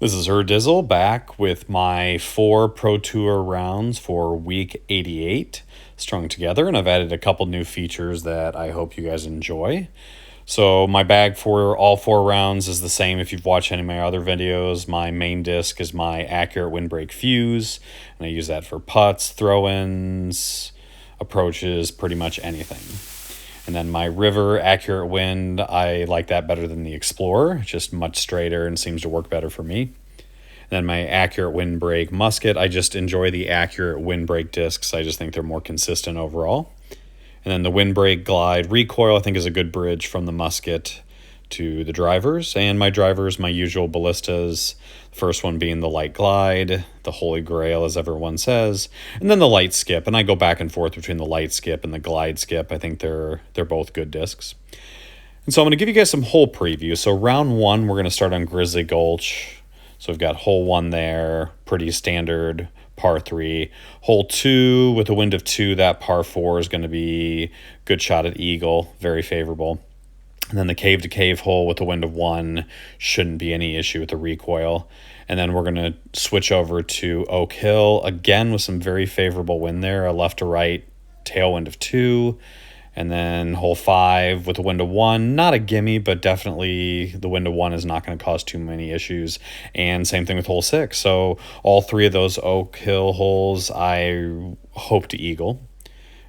This is Urdizzle back with my 4 Pro Tour rounds for week 88 strung together, and I've added a couple new features that I hope you guys enjoy. So my bag for all 4 rounds is the same if you've watched any of my other videos. My main disc is my accurate windbreak fuse, and I use that for putts, throw-ins, approaches, pretty much anything. And then my river accurate wind, I like that better than the Explorer. It's just much straighter and seems to work better for me. And then my accurate windbreak musket, I just enjoy the accurate windbreak discs. I just think they're more consistent overall. And then the windbreak glide recoil, I think, is a good bridge from the musket to the drivers. And my drivers, my usual ballistas, the first one being the light glide, the holy grail, as everyone says, and then the light skip. And I go back and forth between the light skip and the glide skip. I think they're both good discs. And so I'm going to give you guys some hole preview. So round 1, we're going to start on Grizzly Gulch. So we've got hole 1 there, pretty standard par 3. Hole 2 with a wind of 2, that par 4 is going to be good shot at eagle, very favorable. And then the cave to cave hole with a wind of 1 shouldn't be any issue with the recoil. And then we're going to switch over to Oak Hill again with some very favorable wind there, a left to right tailwind of 2. And then hole 5 with a wind of 1, not a gimme, but definitely the wind of 1 is not going to cause too many issues. And same thing with hole 6. So all 3 of those Oak Hill holes, I hope to eagle.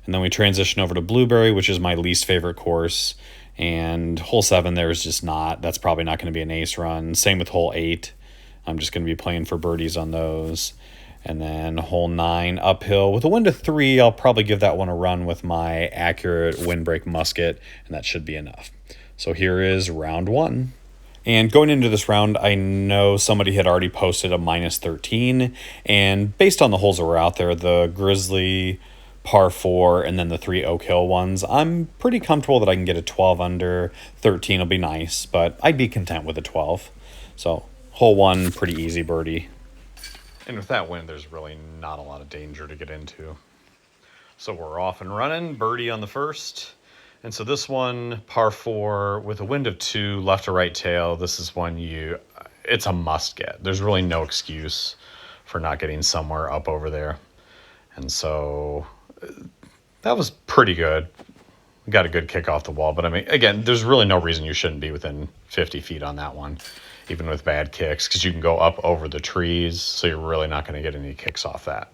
And then we transition over to Blueberry, which is my least favorite course. And hole 7 there is just not, that's probably not going to be an ace run. Same with hole 8. I'm just going to be playing for birdies on those. And then hole 9 uphill with a wind of 3, I'll probably give that one a run with my accurate windbreak musket, and that should be enough. So here is round 1. And going into this round, I know somebody had already posted a minus 13, and based on the holes that were out there, the Grizzly par 4 and then the 3 Oak Hill ones, I'm pretty comfortable that I can get a 12 under. 13 will be nice, but I'd be content with a 12. So hole 1, pretty easy birdie. And with that wind, there's really not a lot of danger to get into. So we're off and running, birdie on the first. And so this one, par 4 with a wind of 2, left to right tail, this is one it's a must get. There's really no excuse for not getting somewhere up over there. And so that was pretty good. We got a good kick off the wall, but I mean, again, there's really no reason you shouldn't be within 50 feet on that one, even with bad kicks, because you can go up over the trees, so you're really not going to get any kicks off that.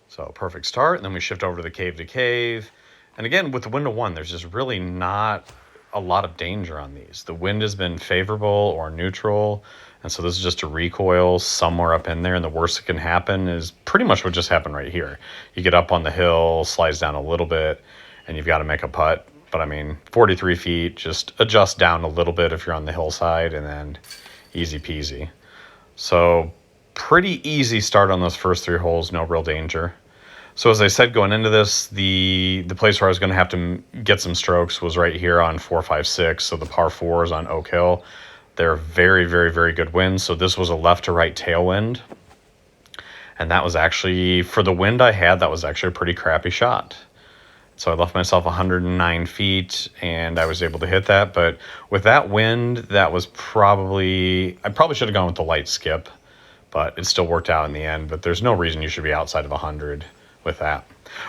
So perfect start, and then we shift over to the cave to cave. And again, with the wind of 1, there's just really not a lot of danger on these. The wind has been favorable or neutral, and so this is just a recoil somewhere up in there, and the worst that can happen is pretty much what just happened right here. You get up on the hill, slides down a little bit, and you've got to make a putt. But I mean, 43 feet, just adjust down a little bit if you're on the hillside, and then easy peasy. So pretty easy start on those first 3 holes, no real danger. So as I said going into this, the place where I was going to have to get some strokes was right here on 4, 5, 6. So the par 4s on Oak Hill. They're very, very, very good winds. So this was a left to right tailwind. And that was actually, for the wind I had, that was actually a pretty crappy shot. So I left myself 109 feet, and I was able to hit that. But with that wind, that was I probably should have gone with the light skip, but it still worked out in the end. But there's no reason you should be outside of 100 with that.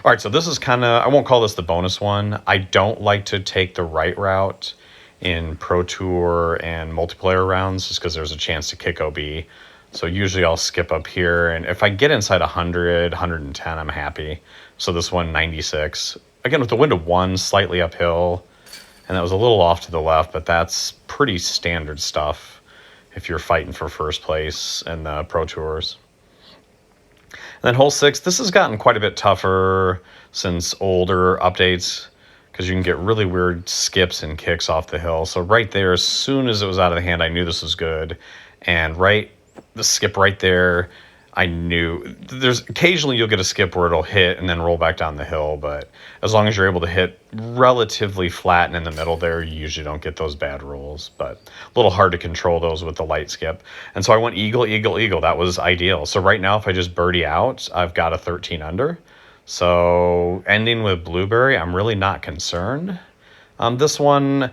All right, so this is kind of, I won't call this the bonus one. I don't like to take the right route in Pro Tour and multiplayer rounds just because there's a chance to kick OB. So usually I'll skip up here, and if I get inside 100, 110, I'm happy. So this one, 96. Again, with the wind of 1, slightly uphill, and that was a little off to the left, but that's pretty standard stuff if you're fighting for first place in the Pro Tours. And then hole 6, this has gotten quite a bit tougher since older updates because you can get really weird skips and kicks off the hill. So right there, as soon as it was out of the hand, I knew this was good. And the skip right there, I knew there's occasionally you'll get a skip where it'll hit and then roll back down the hill, but as long as you're able to hit relatively flat and in the middle there, you usually don't get those bad rolls, but a little hard to control those with the light skip. And so I went eagle, eagle, eagle. That was ideal. So right now, if I just birdie out, I've got a 13 under. So ending with Blueberry, I'm really not concerned. This one,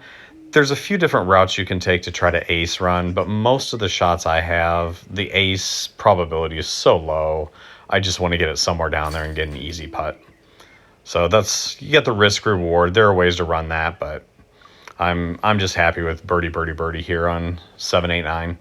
there's a few different routes you can take to try to ace run, but most of the shots I have, the ace probability is so low. I just want to get it somewhere down there and get an easy putt. So that's, you get the risk reward. There are ways to run that, but I'm just happy with birdie, birdie, birdie here on 7, 8, 9.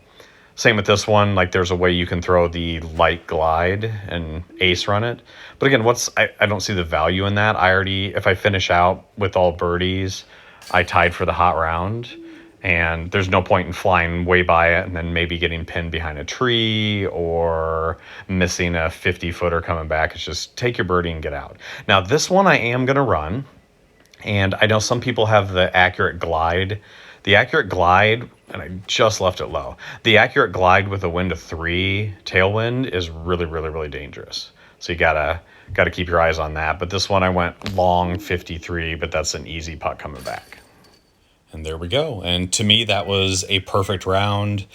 Same with this one. Like, there's a way you can throw the light glide and ace run it. But again, I don't see the value in that. If I finish out with all birdies, I tied for the hot round. And there's no point in flying way by it and then maybe getting pinned behind a tree or missing a 50-footer coming back. It's just take your birdie and get out. Now, this one I am going to run. And I know some people have the accurate glide. The accurate glide, and I just left it low. The accurate glide with a wind of 3 tailwind is really, really, really dangerous. So you gotta keep your eyes on that. But this one I went long 53, but that's an easy putt coming back. And there we go. And to me, that was a perfect round.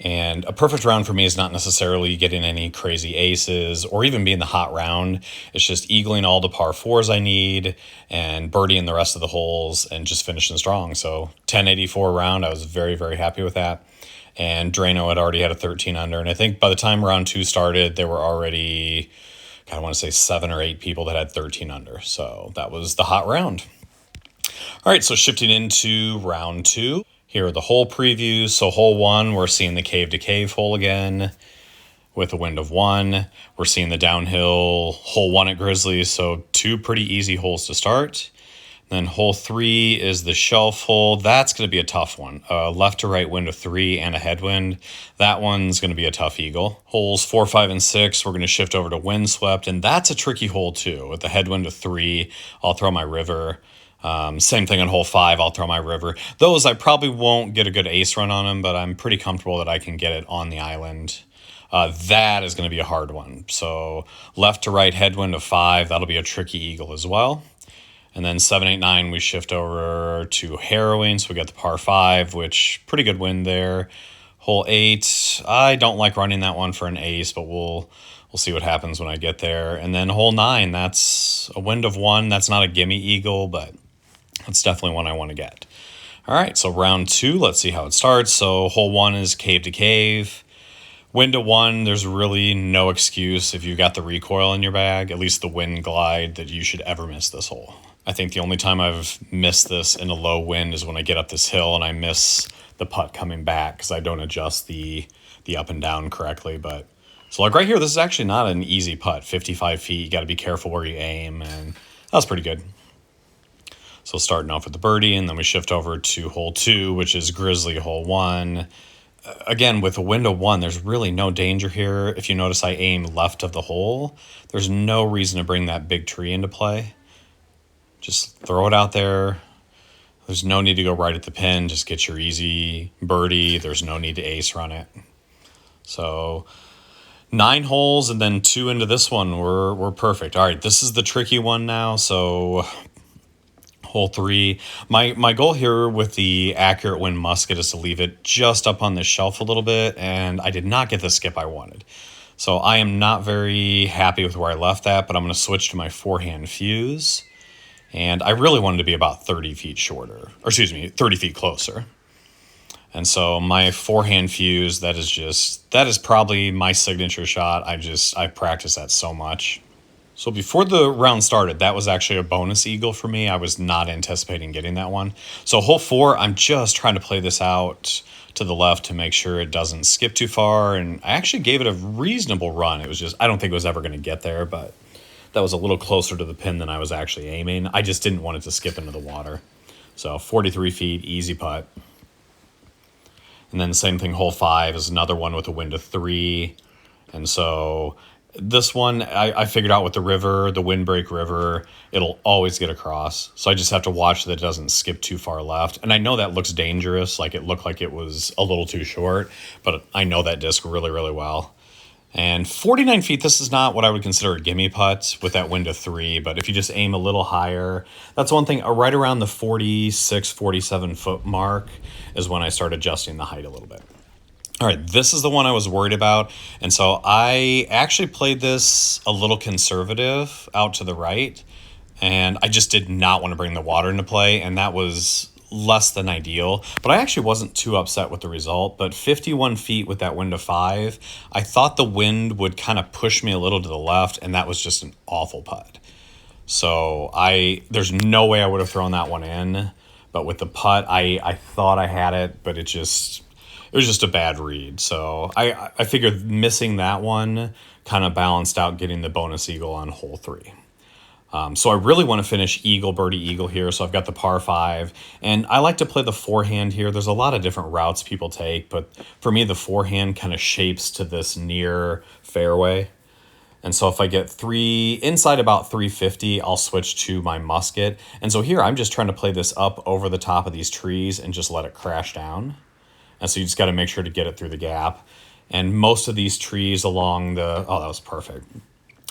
And a perfect round for me is not necessarily getting any crazy aces or even being the hot round. It's just eagling all the par 4s I need and birdieing the rest of the holes and just finishing strong. So 1084 round, I was very, very happy with that. And Drano had already had a 13 under. And I think by the time round 2 started, there were already, I want to say 7 or 8 people that had 13 under. So that was the hot round. All right, so shifting into round 2. Here are the hole previews. So hole 1, we're seeing the cave to cave hole again with a wind of 1. We're seeing the downhill hole 1 at Grizzly. So 2 pretty easy holes to start. Then hole 3 is the shelf hole. That's going to be a tough one. Left to right wind of 3 and a headwind. That one's going to be a tough eagle. Holes 4, 5, and 6, we're going to shift over to windswept. And that's a tricky hole too. With the headwind of 3, I'll throw my river. Same thing on hole 5, I'll throw my river. Those, I probably won't get a good ace run on them, but I'm pretty comfortable that I can get it on the island. That is going to be a hard one. So left to right headwind of 5, that'll be a tricky eagle as well. And then 7, 8, 9, we shift over to harrowing. So we got the par 5, which pretty good wind there. Hole 8, I don't like running that one for an ace, but we'll see what happens when I get there. And then hole 9, that's a wind of 1. That's not a gimme eagle, but that's definitely one I want to get. All right, so round 2, let's see how it starts. So hole 1 is cave to cave. Wind of 1, there's really no excuse if you got the recoil in your bag, at least the wind glide, that you should ever miss this hole. I think the only time I've missed this in a low wind is when I get up this hill and I miss the putt coming back because I don't adjust the up and down correctly. But so like right here, this is actually not an easy putt. 55 feet, you got to be careful where you aim, and that was pretty good. So starting off with the birdie, and then we shift over to hole 2, which is Grizzly hole 1. Again, with a wind of 1, there's really no danger here. If you notice, I aim left of the hole. There's no reason to bring that big tree into play. Just throw it out there. There's no need to go right at the pin. Just get your easy birdie. There's no need to ace run it. So 9 holes and then 2 into this one. We're perfect. All right, this is the tricky one now. So hole 3. My goal here with the accurate wind musket is to leave it just up on the shelf a little bit, and I did not get the skip I wanted. So I am not very happy with where I left that, but I'm going to switch to my forehand fuse. And I really wanted to be about 30 feet shorter, or 30 feet closer. And so my forehand fuse, that is probably my signature shot. I practice that so much. So before the round started, that was actually a bonus eagle for me. I was not anticipating getting that one. So hole 4, I'm just trying to play this out to the left to make sure it doesn't skip too far. And I actually gave it a reasonable run. It was just, I don't think it was ever going to get there, but that was a little closer to the pin than I was actually aiming. I just didn't want it to skip into the water. So 43 feet, easy putt. And then the same thing, hole 5 is another one with a wind of 3. And so this one, I figured out with the river, the windbreak river, it'll always get across. So I just have to watch that it doesn't skip too far left. And I know that looks dangerous, like it looked like it was a little too short, but I know that disc really, really well. And 49 feet, this is not what I would consider a gimme putt with that wind of 3, but if you just aim a little higher, that's one thing. Right around the 46, 47 foot mark is when I start adjusting the height a little bit. All right, this is the one I was worried about. And so I actually played this a little conservative out to the right, and I just did not want to bring the water into play. And that was less than ideal, but I actually wasn't too upset with the result. But 51 feet with that wind of 5, I thought the wind would kind of push me a little to the left, and that was just an awful putt. So there's no way I would have thrown that one in. But with the putt, I thought I had it, but it was just a bad read. So I figured missing that one kind of balanced out getting the bonus eagle on hole 3. So I really want to finish eagle, birdie, eagle here. So I've got the par 5, and I like to play the forehand here. There's a lot of different routes people take, but for me, the forehand kind of shapes to this near fairway. And so if I get inside about 350, I'll switch to my musket. And so here I'm just trying to play this up over the top of these trees and just let it crash down. And so you just got to make sure to get it through the gap. And most of these trees along that was perfect.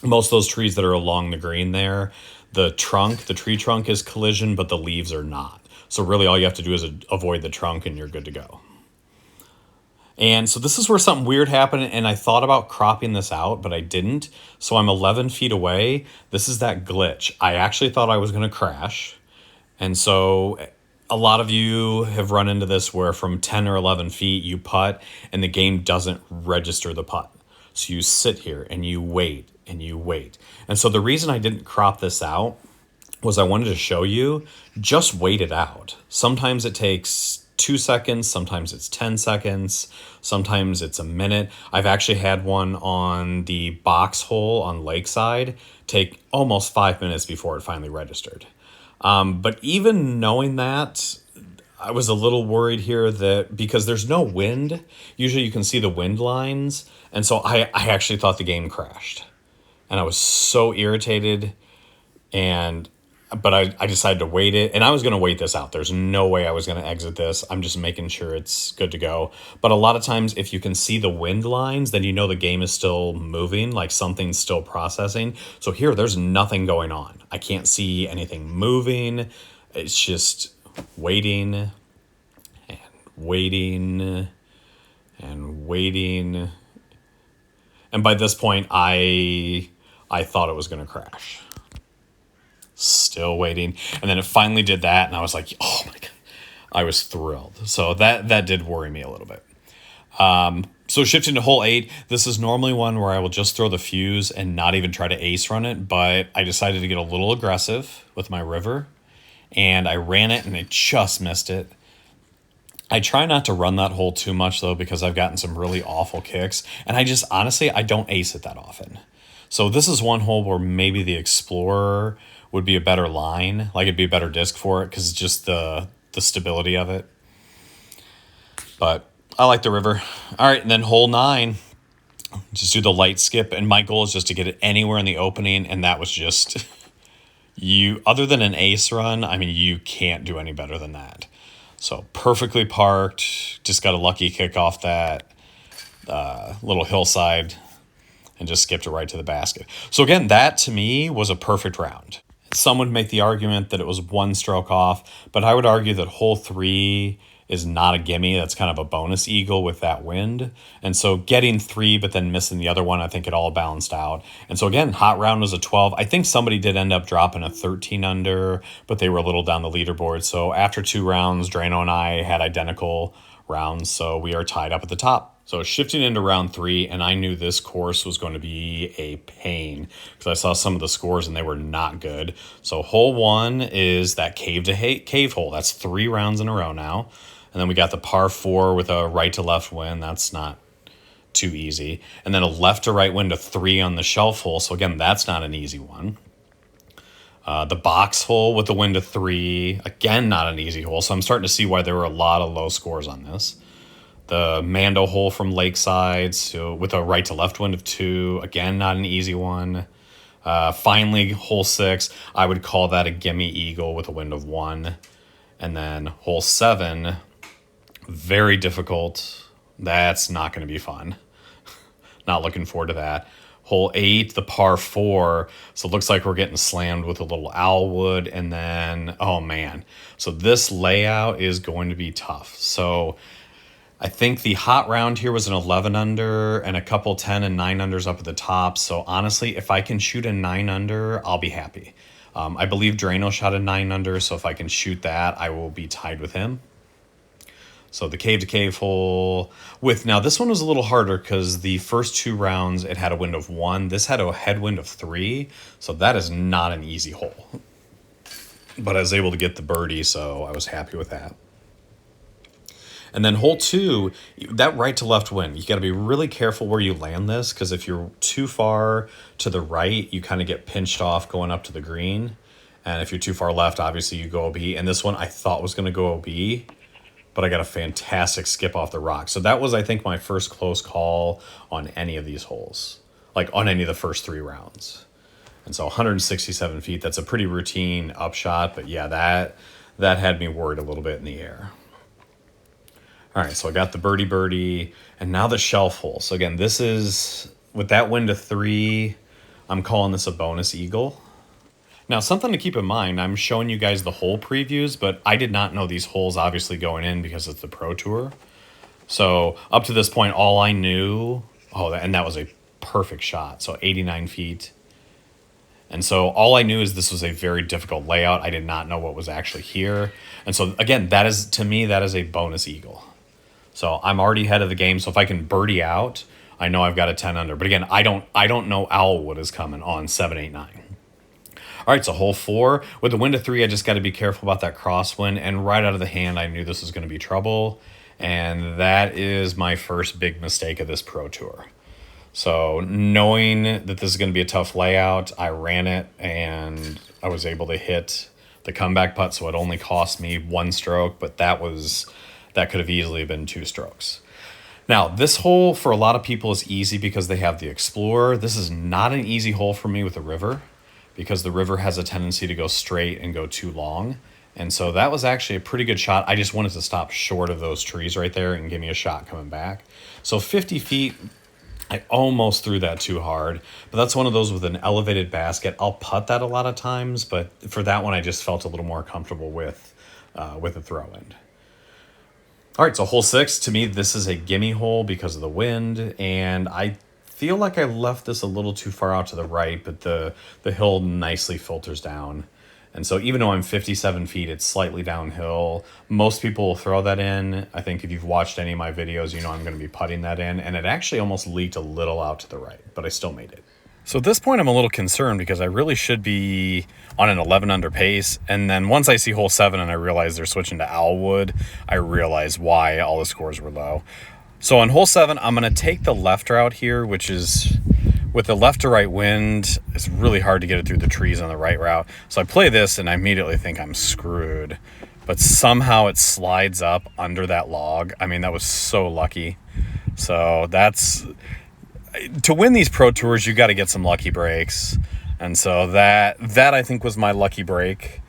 Most of those trees that are along the green there, the tree trunk is collision, but the leaves are not. So really all you have to do is avoid the trunk and you're good to go. And so this is where something weird happened, and I thought about cropping this out, but I didn't. So I'm 11 feet away. This is that glitch. I actually thought I was going to crash. And so a lot of you have run into this where from 10 or 11 feet you putt and the game doesn't register the putt. So you sit here and you wait and you wait. And so the reason I didn't crop this out was I wanted to show you, just wait it out. Sometimes it takes 2 seconds, sometimes it's 10 seconds, sometimes it's a minute. I've actually had one on the box hole on Lakeside take almost 5 minutes before it finally registered. But even knowing that, I was a little worried here that because there's no wind, usually you can see the wind lines. And so I actually thought the game crashed. And I was so irritated. But I decided to wait it. And I was going to wait this out. There's no way I was going to exit this. I'm just making sure it's good to go. But a lot of times, if you can see the wind lines, then you know the game is still moving, like something's still processing. So here, there's nothing going on. I can't see anything moving. It's just waiting and waiting and waiting. And by this point, I thought it was going to crash. Still waiting. And then it finally did that, and I was like, oh my God. I was thrilled. So that did worry me a little bit. So shifting to hole 8, this is normally one where I will just throw the fuse and not even try to ace run it, but I decided to get a little aggressive with my river, and I ran it, and I just missed it. I try not to run that hole too much, though, because I've gotten some really awful kicks, and honestly, I don't ace it that often. So this is one hole where maybe the Explorer would be a better line, like it'd be a better disc for it, because it's just the stability of it. But I like the river. All right, and then hole 9, just do the light skip, and my goal is just to get it anywhere in the opening, and that was just other than an ace run, I mean, you can't do any better than that. So perfectly parked, just got a lucky kick off that little hillside and just skipped it right to the basket. So again, that to me was a perfect round. Some would make the argument that it was one stroke off, but I would argue that hole 3 is not a gimme. That's kind of a bonus eagle with that wind. And so getting 3, but then missing the other one, I think it all balanced out. And so again, hot round was a 12. I think somebody did end up dropping a 13 under, but they were a little down the leaderboard. So after 2 rounds, Drano and I had identical rounds, so we are tied up at the top. So shifting into round 3, and I knew this course was going to be a pain because I saw some of the scores and they were not good. So hole 1 is that cave hole. That's 3 rounds in a row now. And then we got the par 4 with a right to left wind. That's not too easy. And then a left to right wind to 3 on the shelf hole. So again, that's not an easy one. The box hole with the wind to 3, again, not an easy hole. So I'm starting to see why there were a lot of low scores on this. The Mando hole from Lakeside, so with a right to left wind of 2, again, not an easy one. Finally, hole 6, I would call that a gimme eagle with a wind of 1. And then hole 7, very difficult. That's not going to be fun. Not looking forward to that. Hole 8, the par 4. So it looks like we're getting slammed with a little owlwood. And then, oh man. So this layout is going to be tough. So I think the hot round here was an 11 under and a couple 10 and 9 unders up at the top. So honestly, if I can shoot a 9 under, I'll be happy. I believe Drano shot a 9 under, so if I can shoot that, I will be tied with him. So the cave to cave hole with, now this one was a little harder because the first 2 rounds it had a wind of 1. This had a headwind of 3, so that is not an easy hole. But I was able to get the birdie, so I was happy with that. And then hole 2, that right to left wind, you got to be really careful where you land this, because if you're too far to the right, you kind of get pinched off going up to the green. And if you're too far left, obviously you go OB. And this one I thought was going to go OB, but I got a fantastic skip off the rock. So that was, I think, my first close call on any of these holes, like on any of the first 3 rounds. And so 167 feet, that's a pretty routine upshot, but yeah, that had me worried a little bit in the air. All right, so I got the birdie, and now the shelf hole. So again, this is, with that wind of 3, I'm calling this a bonus eagle. Now, something to keep in mind, I'm showing you guys the hole previews, but I did not know these holes obviously going in because it's the Pro Tour. So up to this point, all I knew, and that was a perfect shot, so 89 feet. And so all I knew is this was a very difficult layout. I did not know what was actually here. And so again, that is, to me, that is a bonus eagle. So I'm already ahead of the game. So if I can birdie out, I know I've got a 10 under. But again, I don't know Owlwood is coming on 7, 8, 9. All right, so hole 4. With the wind of 3, I just got to be careful about that crosswind. And right out of the hand, I knew this was going to be trouble. And that is my first big mistake of this Pro Tour. So knowing that this is going to be a tough layout, I ran it, and I was able to hit the comeback putt. So it only cost me 1 stroke, but that could have easily been 2 strokes. Now, this hole for a lot of people is easy because they have the Explorer. This is not an easy hole for me with the river, because the river has a tendency to go straight and go too long. And so that was actually a pretty good shot. I just wanted to stop short of those trees right there and give me a shot coming back. So 50 feet, I almost threw that too hard, but that's one of those with an elevated basket. I'll putt that a lot of times, but for that one, I just felt a little more comfortable with a throw in. All right, so hole 6, to me, this is a gimme hole because of the wind, and I feel like I left this a little too far out to the right, but the hill nicely filters down. And so even though I'm 57 feet, it's slightly downhill. Most people will throw that in. I think if you've watched any of my videos, you know I'm going to be putting that in. And it actually almost leaked a little out to the right, but I still made it. So at this point, I'm a little concerned because I really should be on an 11 under pace. And then once I see hole 7 and I realize they're switching to Owlwood, I realize why all the scores were low. So on hole 7, I'm going to take the left route here, which is, with the left to right wind, it's really hard to get it through the trees on the right route. So I play this and I immediately think I'm screwed. But somehow it slides up under that log. I mean, that was so lucky. So that's, to win these Pro Tours, you got to get some lucky breaks. And so that I think was my lucky break.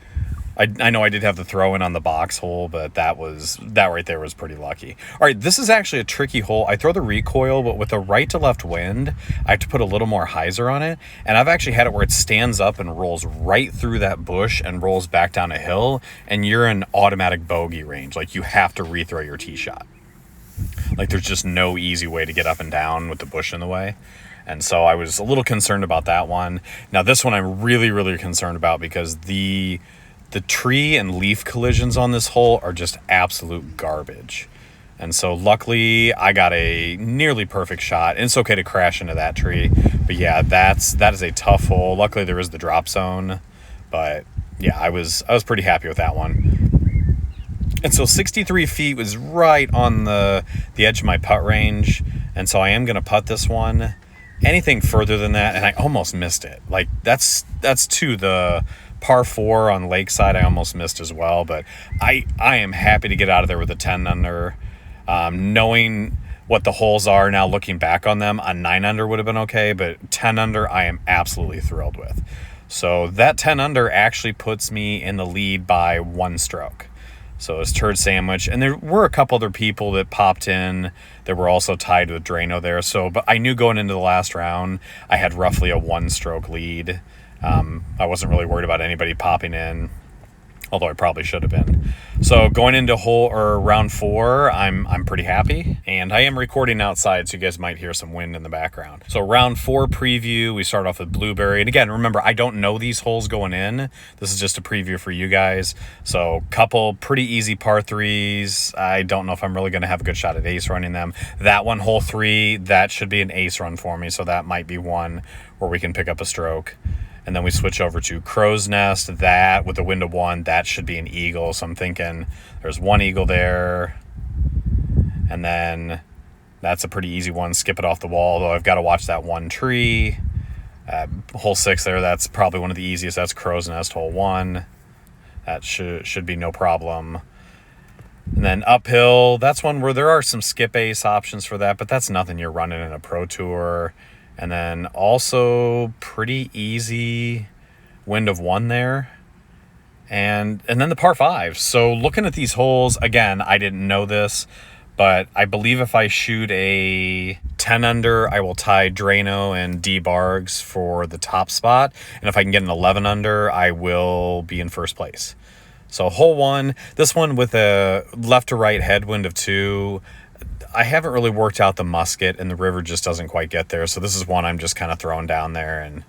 I know I did have the throw in on the box hole, but that right there was pretty lucky. All right, this is actually a tricky hole. I throw the recoil, but with a right to left wind, I have to put a little more hyzer on it. And I've actually had it where it stands up and rolls right through that bush and rolls back down a hill, and you're in automatic bogey range. Like, you have to rethrow your tee shot. Like, there's just no easy way to get up and down with the bush in the way. And so I was a little concerned about that one. Now, this one I'm really, really concerned about because the tree and leaf collisions on this hole are just absolute garbage. And so luckily I got a nearly perfect shot. And it's okay to crash into that tree. But yeah, that is a tough hole. Luckily there is the drop zone. But yeah, I was pretty happy with that one. And so 63 feet was right on the edge of my putt range. And so I am going to putt this one. Anything further than that, and I almost missed it. Like, that's to the par 4 on Lakeside, I almost missed as well, but I am happy to get out of there with a 10 under. Knowing what the holes are now, looking back on them, a 9 under would have been okay, but 10 under I am absolutely thrilled with. So that 10 under actually puts me in the lead by 1 stroke. So it's turd sandwich, and there were a couple other people that popped in that were also tied with Drano there. So, but I knew going into the last round I had roughly a 1 stroke lead. I wasn't really worried about anybody popping in. although I probably should have been. So going into round 4, I'm pretty happy, and I am recording outside, so you guys might hear some wind in the background. So round 4 preview, we start off with blueberry, and again, remember, I don't know these holes going in. This is just a preview for you guys. So couple pretty easy par 3s. I don't know if I'm really going to have a good shot at ace running them. That one, hole 3, that should be an ace run for me, so that might be one where we can pick up a stroke. And then we switch over to Crow's Nest. That, with the wind of 1, that should be an eagle. So I'm thinking there's one eagle there. And then that's a pretty easy one. Skip it off the wall, though I've got to watch that one tree. Hole 6 there, that's probably one of the easiest. That's Crow's Nest, hole 1. That should be no problem. And then uphill, that's one where there are some skip ace options for that, but that's nothing you're running in a Pro Tour. And then also pretty easy wind of 1 there. And then the par 5. So looking at these holes, again, I didn't know this, but I believe if I shoot a 10 under, I will tie Drano and D Bargs for the top spot. And if I can get an 11 under, I will be in first place. So hole 1, this one with a left to right headwind of 2. I haven't really worked out the musket, and the river just doesn't quite get there. So this is one I'm just kind of throwing down there and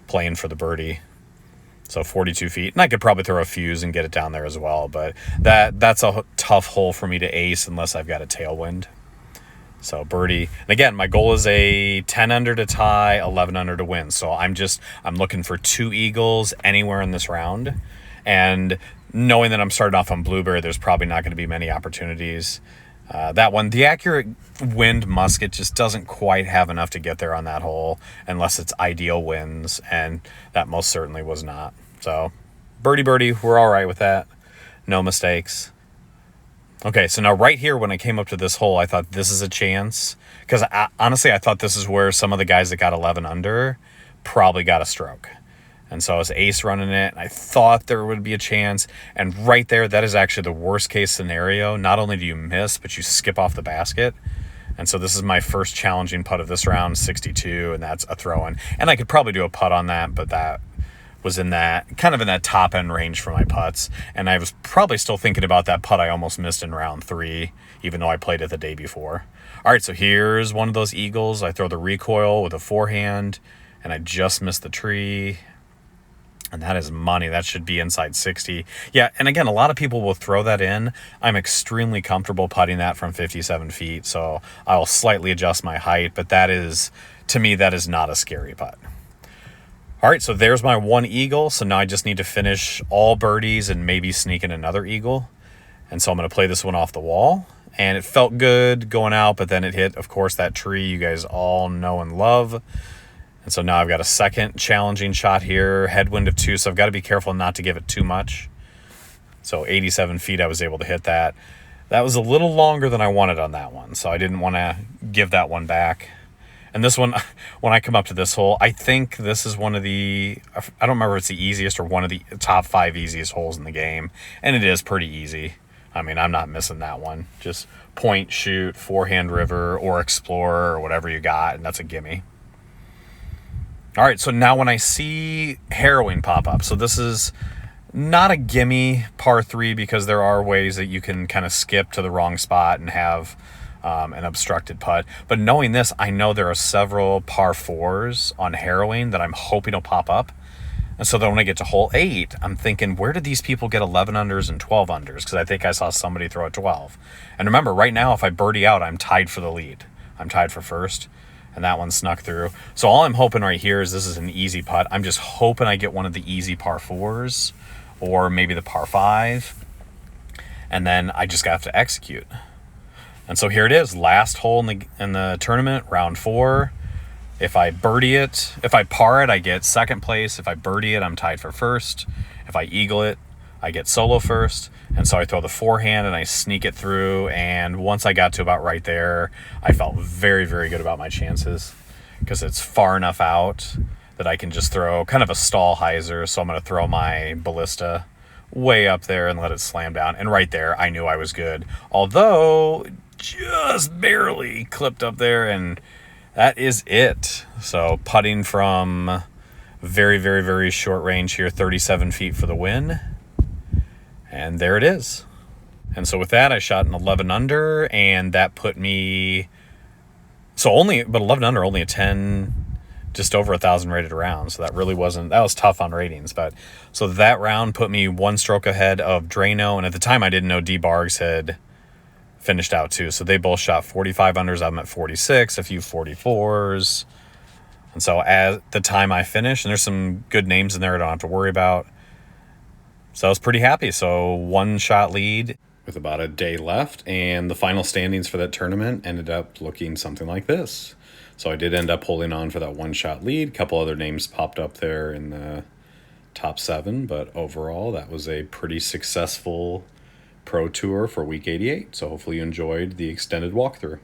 playing for the birdie. So 42 feet. And I could probably throw a fuse and get it down there as well. But that's a tough hole for me to ace unless I've got a tailwind. So birdie. And again, my goal is a 10 under to tie, 11 under to win. So I'm looking for 2 eagles anywhere in this round. And knowing that I'm starting off on blueberry, there's probably not going to be many opportunities. That one, the accurate wind musket just doesn't quite have enough to get there on that hole unless it's ideal winds, and that most certainly was not. So birdie, we're all right with that. No mistakes. Okay, so now right here when I came up to this hole, I thought this is a chance, because honestly, I thought this is where some of the guys that got 11 under probably got a stroke. And so I was ace running it, and I thought there would be a chance. And right there, that is actually the worst case scenario. Not only do you miss, but you skip off the basket. And so this is my first challenging putt of this round, 62, and that's a throw-in. And I could probably do a putt on that, but that was in that top end range for my putts. And I was probably still thinking about that putt I almost missed in round 3, even though I played it the day before. All right, so here's one of those eagles. I throw the recoil with a forehand, and I just missed the tree. And that is money. That should be inside 60. Yeah, and again, a lot of people will throw that in. I'm extremely comfortable putting that from 57 feet, so I'll slightly adjust my height, but that is, to me, that is not a scary putt. All right, so there's my 1 eagle. So now I just need to finish all birdies and maybe sneak in another eagle. And so I'm going to play this one off the wall. And it felt good going out, but then it hit, of course, that tree you guys all know and love. And so now I've got a second challenging shot here, headwind of 2, so I've got to be careful not to give it too much. So 87 feet, I was able to hit that. That was a little longer than I wanted on that one, so I didn't want to give that one back. And this one, when I come up to this hole, I think this is one of the, I don't remember if it's the easiest or one of the top 5 easiest holes in the game. And it is pretty easy. I mean, I'm not missing that one. Just point, shoot, forehand river, or explorer, or whatever you got, and that's a gimme. All right, so now when I see harrowing pop up, so this is not a gimme par 3 because there are ways that you can kind of skip to the wrong spot and have an obstructed putt. But knowing this, I know there are several par 4s on harrowing that I'm hoping will pop up. And so then when I get to hole 8, I'm thinking, where did these people get 11 unders and 12 unders? Because I think I saw somebody throw a 12. And remember, right now, if I birdie out, I'm tied for the lead. I'm tied for first. And that one snuck through. So all I'm hoping right here is this is an easy putt. I'm just hoping I get one of the easy par 4s or maybe the par 5. And then I just have to execute. And so here it is, last hole in the tournament, round 4. If I birdie it, if I par it, I get second place. If I birdie it, I'm tied for first. If I eagle it, I get solo first. And so I throw the forehand and I sneak it through. And once I got to about right there, I felt very, very good about my chances because it's far enough out that I can just throw kind of a stall hyzer. So I'm going to throw my ballista way up there and let it slam down. And right there, I knew I was good. Although just barely clipped up there, and that is it. So putting from very, very, very short range here, 37 feet for the win. And there it is. And so with that, I shot an 11 under, and that put me... but 11 under, only a 10, just over 1,000 rated rounds. So that really wasn't... That was tough on ratings. But so that round put me one stroke ahead of Drano. And at the time, I didn't know D. Bargs had finished out too. So they both shot 45 unders. I'm at 46, a few 44s. And so at the time I finished, and there's some good names in there I don't have to worry about. So I was pretty happy. So one shot lead with about a day left, and the final standings for that tournament ended up looking something like this. So I did end up holding on for that one shot lead. A couple other names popped up there in the top 7, but overall that was a pretty successful pro tour for week 88. So hopefully you enjoyed the extended walkthrough.